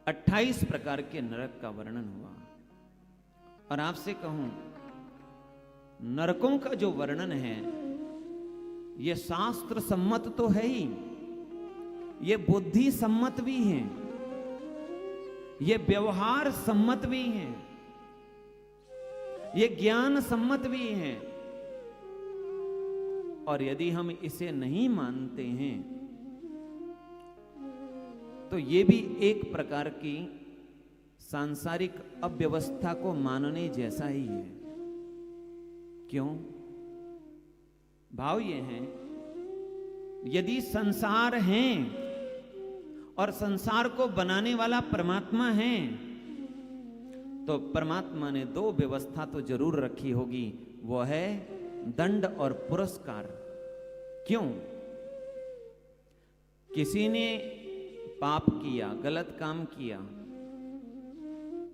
28 प्रकार के नरक का वर्णन हुआ। और आपसे कहूं, नरकों का जो वर्णन है ये शास्त्र सम्मत तो है ही, ये बुद्धि सम्मत भी है, ये व्यवहार सम्मत भी है, ये ज्ञान सम्मत भी है। और यदि हम इसे नहीं मानते हैं तो ये भी एक प्रकार की सांसारिक अव्यवस्था को मानने जैसा ही है। क्यों? भाव ये है, यदि संसार है और संसार को बनाने वाला परमात्मा है तो परमात्मा ने दो व्यवस्था तो जरूर रखी होगी, वो है दंड और पुरस्कार। क्यों? किसी ने पाप किया, गलत काम किया,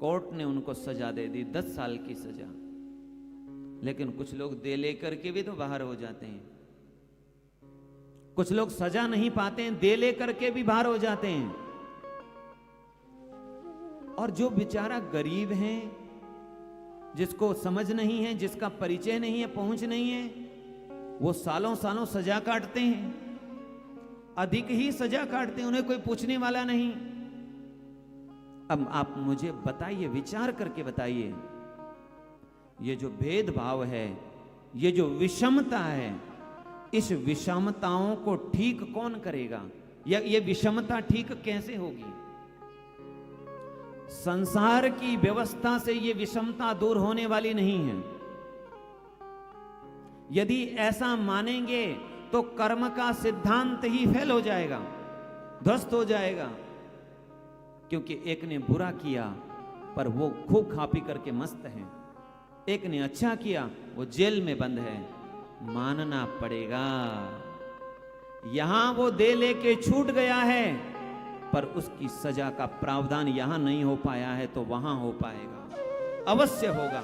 कोर्ट ने उनको सजा दे दी, 10 साल की सजा। लेकिन कुछ लोग दे लेकर के भी तो बाहर हो जाते हैं, कुछ लोग सजा नहीं पाते हैं, दे लेकर के भी बाहर हो जाते हैं। और जो बेचारा गरीब है, जिसको समझ नहीं है, जिसका परिचय नहीं है, पहुंच नहीं है, वो सालों सालों सजा काटते हैं, अधिक ही सजा काटते हैं, उन्हें कोई पूछने वाला नहीं। अब आप मुझे बताइए, विचार करके बताइए, ये जो भेदभाव है, ये जो विषमता है, इस विषमताओं को ठीक कौन करेगा? या ये विषमता ठीक कैसे होगी? संसार की व्यवस्था से ये विषमता दूर होने वाली नहीं है। यदि ऐसा मानेंगे तो कर्म का सिद्धांत ही फेल हो जाएगा, ध्वस्त हो जाएगा। क्योंकि एक ने बुरा किया पर वो खूब खा पी करके मस्त है, एक ने अच्छा किया वो जेल में बंद है। मानना पड़ेगा, यहां वो दे लेके छूट गया है पर उसकी सजा का प्रावधान यहां नहीं हो पाया है तो वहां हो पाएगा, अवश्य होगा।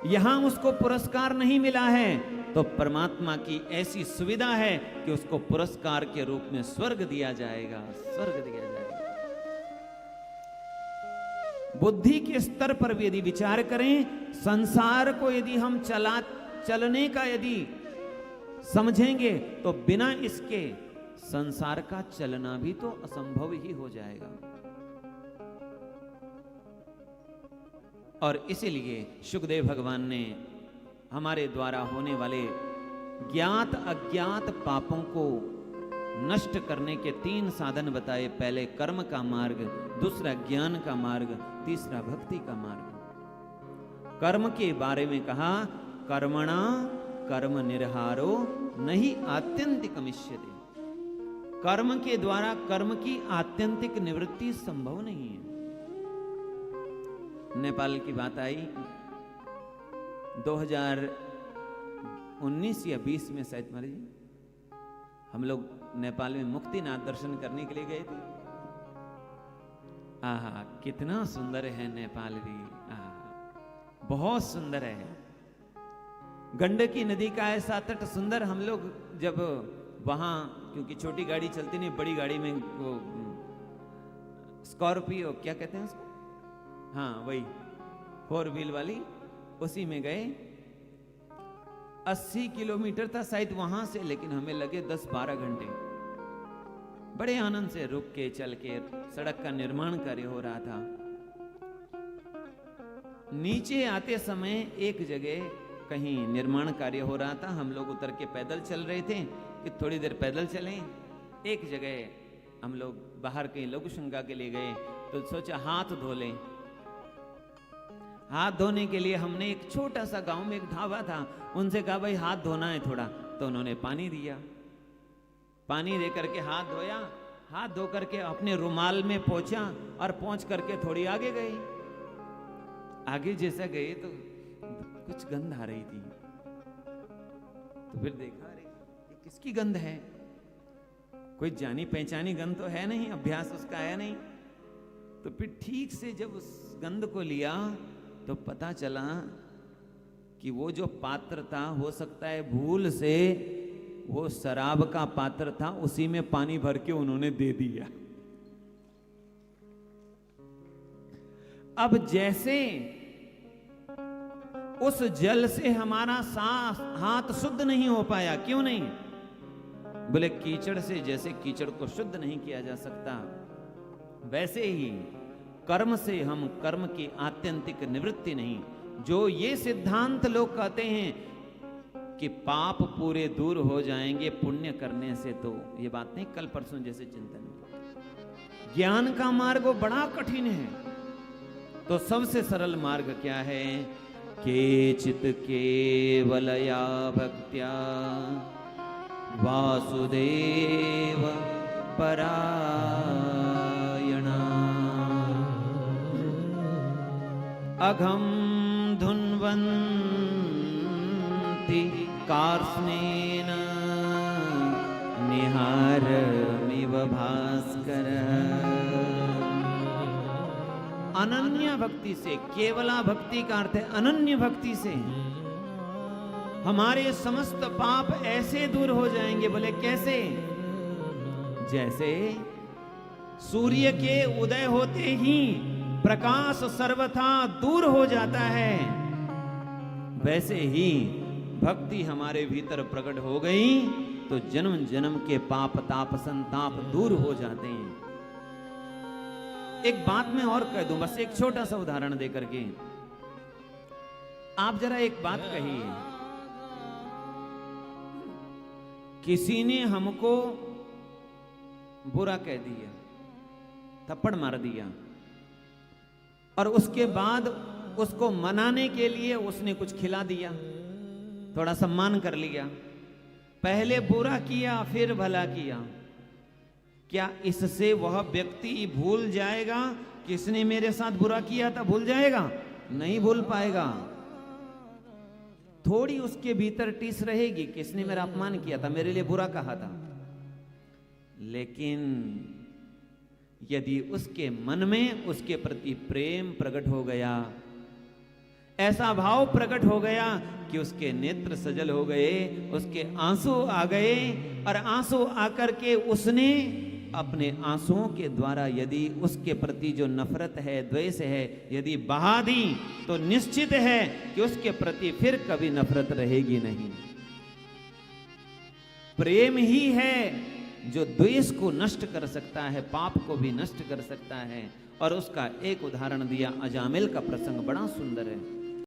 यहां उसको पुरस्कार नहीं मिला है तो परमात्मा की ऐसी सुविधा है कि उसको पुरस्कार के रूप में स्वर्ग दिया जाएगा, स्वर्ग दिया जाएगा। बुद्धि के स्तर पर भी यदि विचार करें, संसार को यदि हम चलने का यदि समझेंगे तो बिना इसके संसार का चलना भी तो असंभव ही हो जाएगा। और इसीलिए सुखदेव भगवान ने हमारे द्वारा होने वाले ज्ञात अज्ञात पापों को नष्ट करने के 3 साधन बताए। पहले कर्म का मार्ग, दूसरा ज्ञान का मार्ग, तीसरा भक्ति का मार्ग। कर्म के बारे में कहा, कर्मणा कर्म निर्हारो नहीं आत्यंतिकमिष्यते। कर्म के द्वारा कर्म की आत्यंतिक निवृत्ति संभव नहीं है। नेपाल की बात आई, 2019 या 20 में शायद मारी, हम लोग नेपाल में मुक्तिनाथ दर्शन करने के लिए गए थे। आहा, कितना सुंदर है नेपाल भी, बहुत सुंदर है। गंडकी नदी का ऐसा तट सुंदर। हम लोग जब वहां, क्योंकि छोटी गाड़ी चलती नहीं, बड़ी गाड़ी में वो स्कॉर्पियो क्या कहते हैं उसको, हाँ वही 4 व्हील वाली, उसी में गए। 80 किलोमीटर था शायद वहां से, लेकिन हमें लगे 10-12 घंटे। बड़े आनंद से रुक के चल के, सड़क का निर्माण कार्य हो रहा था। नीचे आते समय एक जगह कहीं निर्माण कार्य हो रहा था, हम लोग उतर के पैदल चल रहे थे कि थोड़ी देर पैदल चलें। एक जगह हम लोग बाहर कहीं लघु शंका के लिए गए तो सोचा हाथ धो लें। हाथ धोने के लिए हमने एक छोटा सा गांव में एक ढाबा था, उनसे कहा भाई हाथ धोना है थोड़ा, तो उन्होंने पानी दिया। पानी दे करके हाथ धोया, हाथ धो करके अपने रुमाल में पोंछा और पोंछ करके थोड़ी आगे गए। आगे जैसा गए तो कुछ गंध आ रही थी, तो फिर देखा अरे ये किसकी गंध है? कोई जानी पहचानी गंध तो है नहीं, अभ्यास उसका है नहीं। तो फिर ठीक से जब उस गंध को लिया तो पता चला कि वो जो पात्र था, हो सकता है भूल से वो शराब का पात्र था, उसी में पानी भर के उन्होंने दे दिया। अब जैसे उस जल से हमारा सांस हाथ शुद्ध नहीं हो पाया, क्यों नहीं? बोले कीचड़ से जैसे कीचड़ को शुद्ध नहीं किया जा सकता, वैसे ही कर्म से हम कर्म की आत्यंतिक निवृत्ति नहीं। जो ये सिद्धांत लोग कहते हैं कि पाप पूरे दूर हो जाएंगे पुण्य करने से, तो ये बात नहीं कल परसों जैसे चिंतन में। ज्ञान का मार्ग वो बड़ा कठिन है, तो सबसे सरल मार्ग क्या है? केचित केवलया भक्त्या वासुदेव परायणा अघम धुन्वन्ति कार्ष्णेन निहारमिव भास्कर। अनन्य भक्ति से, केवला भक्ति का अर्थ है अनन्य भक्ति से हमारे समस्त पाप ऐसे दूर हो जाएंगे। बोले कैसे? जैसे सूर्य के उदय होते ही प्रकाश सर्वथा दूर हो जाता है, वैसे ही भक्ति हमारे भीतर प्रकट हो गई तो जन्म जन्म के पाप ताप संताप दूर हो जाते हैं। एक बात मैं और कह दूं, बस एक छोटा सा उदाहरण देकर के। आप जरा एक बात कहिए, किसी ने हमको बुरा कह दिया, थप्पड़ मार दिया, और उसके बाद उसको मनाने के लिए उसने कुछ खिला दिया, थोड़ा सम्मान कर लिया। पहले बुरा किया फिर भला किया, क्या इससे वह व्यक्ति भूल जाएगा किसने मेरे साथ बुरा किया था? भूल जाएगा? नहीं भूल पाएगा। थोड़ी उसके भीतर टीस रहेगी, किसने मेरा अपमान किया था, मेरे लिए बुरा कहा था। लेकिन यदि उसके मन में उसके प्रति प्रेम प्रकट हो गया, ऐसा भाव प्रकट हो गया कि उसके नेत्र सजल हो गए, उसके आंसू आ गए, और आंसू आकर के उसने अपने आंसुओं के द्वारा यदि उसके प्रति जो नफरत है, द्वेष है, यदि बहा दी, तो निश्चित है कि उसके प्रति फिर कभी नफरत रहेगी नहीं। प्रेम ही है जो द्वेष को नष्ट कर सकता है, पाप को भी नष्ट कर सकता है। और उसका एक उदाहरण दिया, अजामिल का प्रसंग बड़ा सुंदर है।